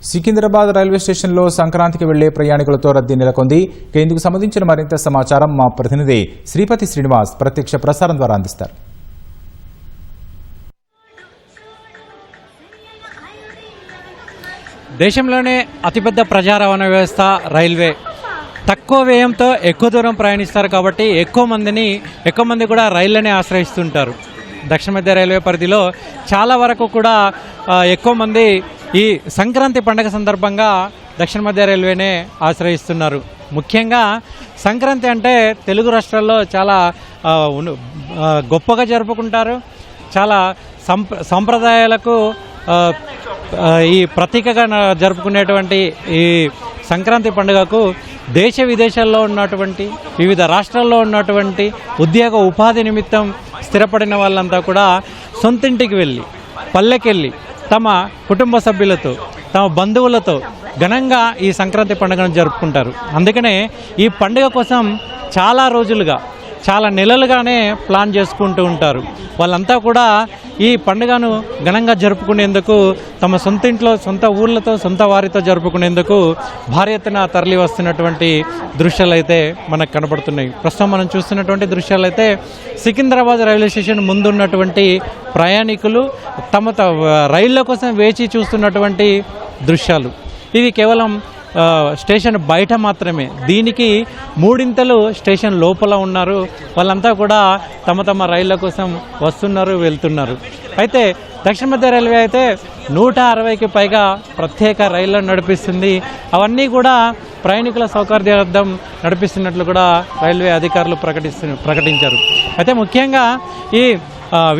Secunderabad railway స్టేషన్లో సంక్రాంతికి వెళ్లే ప్రయాణికులతో రద్దీ నెలకొంది. ఇందుకు సంబంధించిన మరింత సమాచారం మా ప్రతినిధి శ్రీపతి శ్రీనివాస్ ప్రత్యక్ష ప్రసారం ద్వారా అందిస్తారు. దేశంలోనే అతిపెద్ద ప్రజా రవాణా వ్యవస్థ రైల్వే. తక్కువ వ్యయంతో ఎక్కువ దూరం ప్రయాణిస్తారు కాబట్టి ఎక్కువ మంది కూడా రైళ్లనే ఆశ్రయిస్తుంటారు. దక్షిణ మధ్య రైల్వే పరిధిలో చాలా వరకు కూడా ఎక్కువ మంది ఈ సంక్రాంతి పండుగ సందర్భంగా దక్షిణ మధ్య రైల్వేనే ఆశ్రయిస్తున్నారు. ముఖ్యంగా సంక్రాంతి అంటే తెలుగు రాష్ట్రాల్లో చాలా గొప్పగా జరుపుకుంటారు. చాలా సంప్రదాయాలకు ఈ ప్రతీకగా జరుపుకునేటువంటి ఈ సంక్రాంతి పండుగకు దేశ విదేశాల్లో ఉన్నటువంటి వివిధ రాష్ట్రాల్లో ఉన్నటువంటి ఉద్యోగ ఉపాధి నిమిత్తం స్థిరపడిన వాళ్ళంతా కూడా సొంతింటికి వెళ్ళి పల్లెకెళ్ళి తమ కుటుంబ సభ్యులతో తమ బంధువులతో ఘనంగా ఈ సంక్రాంతి పండుగను జరుపుకుంటారు. అందుకనే ఈ పండుగ కోసం చాలా రోజులుగా చాలా నెలలుగానే ప్లాన్ చేసుకుంటూ ఉంటారు. వాళ్ళంతా కూడా ఈ పండుగను ఘనంగా జరుపుకునేందుకు తమ సొంత ఇంట్లో సొంత ఊళ్ళతో సొంత వారితో జరుపుకునేందుకు భారీ ఎత్తున తరలి వస్తున్నటువంటి దృశ్యాలు అయితే మనకు కనబడుతున్నాయి. ప్రస్తుతం మనం చూస్తున్నటువంటి దృశ్యాలు అయితే సికింద్రాబాద్ రైల్వే స్టేషన్ ముందున్నటువంటి ప్రయాణికులు తమ రైళ్ల కోసం వేచి చూస్తున్నటువంటి దృశ్యాలు. ఇవి కేవలం స్టేషన్ బయట మాత్రమే. దీనికి మూడింతలు స్టేషన్ లోపల ఉన్నారు. వాళ్ళంతా కూడా తమ రైళ్ల కోసం వస్తున్నారు, వెళ్తున్నారు. అయితే దక్షిణ మధ్య రైల్వే అయితే 160కి పైగా ప్రత్యేక రైళ్లను నడిపిస్తుంది. అవన్నీ కూడా ప్రయాణికుల సౌకర్యార్థం నడిపిస్తున్నట్లు కూడా రైల్వే అధికారులు ప్రకటించారు. అయితే ముఖ్యంగా ఈ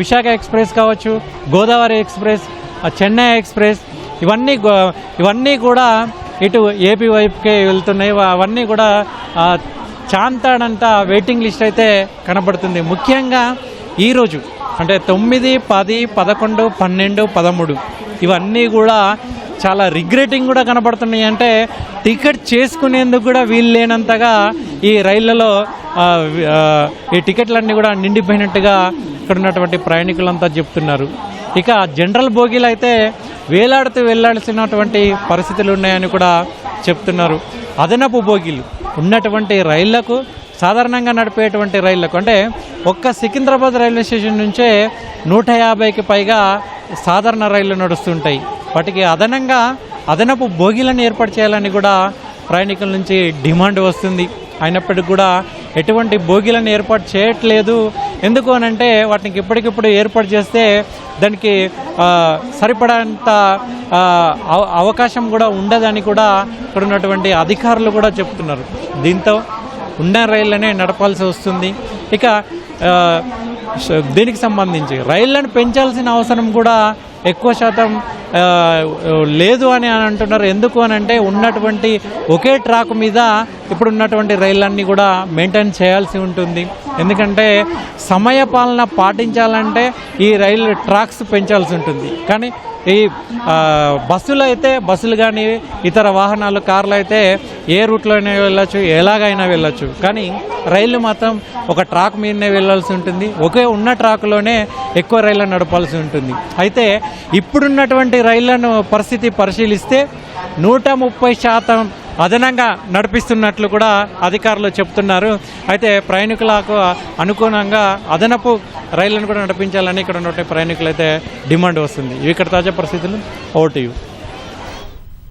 విశాఖ ఎక్స్ప్రెస్ కావచ్చు, గోదావరి ఎక్స్ప్రెస్, చెన్నై ఎక్స్ప్రెస్ ఇవన్నీ కూడా ఇటు ఏపీ వైపుకే వెళ్తున్నాయి. అవన్నీ కూడా చాంతాడంతా వెయిటింగ్ లిస్ట్ అయితే కనబడుతుంది. ముఖ్యంగా ఈరోజు అంటే 9, 10, 11, 12, 13 ఇవన్నీ కూడా చాలా రిగ్రెటింగ్ కూడా కనబడుతున్నాయి. అంటే టికెట్ చేసుకునేందుకు కూడా వీలు లేనంతగా ఈ రైళ్లలో ఈ టికెట్లన్నీ కూడా నిండిపోయినట్టుగా ఇక్కడ ఉన్నటువంటి ప్రయాణికులంతా చెప్తున్నారు. ఇక జనరల్ బోగీలు అయితే వేలాడుతూ వెళ్లాల్సినటువంటి పరిస్థితులు ఉన్నాయని కూడా చెప్తున్నారు. అదనపు బోగీలు ఉన్నటువంటి రైళ్లకు, సాధారణంగా నడిపేటువంటి రైళ్లకు అంటే ఒక్క సికింద్రాబాద్ రైల్వే స్టేషన్ నుంచే 150కి పైగా సాధారణ రైళ్లు నడుస్తుంటాయి. వాటికి అదనపు బోగీలను ఏర్పాటు చేయాలని కూడా ప్రయాణికుల నుంచి డిమాండ్ వస్తుంది. అయినప్పటికీ కూడా ఎటువంటి బోగీలను ఏర్పాటు చేయట్లేదు. ఎందుకు అనంటే వాటికి ఇప్పటికిప్పుడు ఏర్పాటు చేస్తే దానికి సరిపడంత అవకాశం కూడా ఉండదని కూడా ఇక్కడ ఉన్నటువంటి అధికారులు కూడా చెప్తున్నారు. దీంతో ఉన్న రైళ్లనే నడపాల్సి వస్తుంది. ఇక దీనికి సంబంధించి రైళ్లను పెంచాల్సిన అవసరం కూడా ఎక్కువ శాతం లేదు అని అంటున్నారు. ఎందుకు అనంటే ఉన్నటువంటి ఒకే ట్రాక్ మీద ఇప్పుడు ఉన్నటువంటి రైళ్ళన్నీ కూడా మెయింటైన్ చేయాల్సి ఉంటుంది. ఎందుకంటే సమయ పాలన పాటించాలంటే ఈ రైలు ట్రాక్స్ పెంచాల్సి ఉంటుంది. కానీ ఈ బస్సులు కానీ ఇతర వాహనాలు, కార్లు అయితే ఏ రూట్లోనే వెళ్ళచ్చు, ఎలాగైనా వెళ్ళచ్చు. కానీ రైళ్లు మాత్రం ఒక ట్రాక్ మీదనే వెళ్ళాల్సి ఉంటుంది. ఒకే ఉన్న ట్రాక్లోనే ఎక్కువ రైళ్లను నడపాల్సి ఉంటుంది. అయితే ఇప్పుడున్నటువంటి రైళ్లను పరిస్థితి పరిశీలిస్తే 130% అదనంగా నడిపిస్తున్నట్లు కూడా అధికారులు చెప్తున్నారు. అయితే ప్రయాణికులకు అనుగుణంగా అదనపు రైళ్లను కూడా నడిపించాలని ఇక్కడ ఉన్న ప్రయాణికులు అయితే డిమాండ్ వస్తుంది. ఇక్కడ తాజా పరిస్థితులు ఓవర్ టు యు.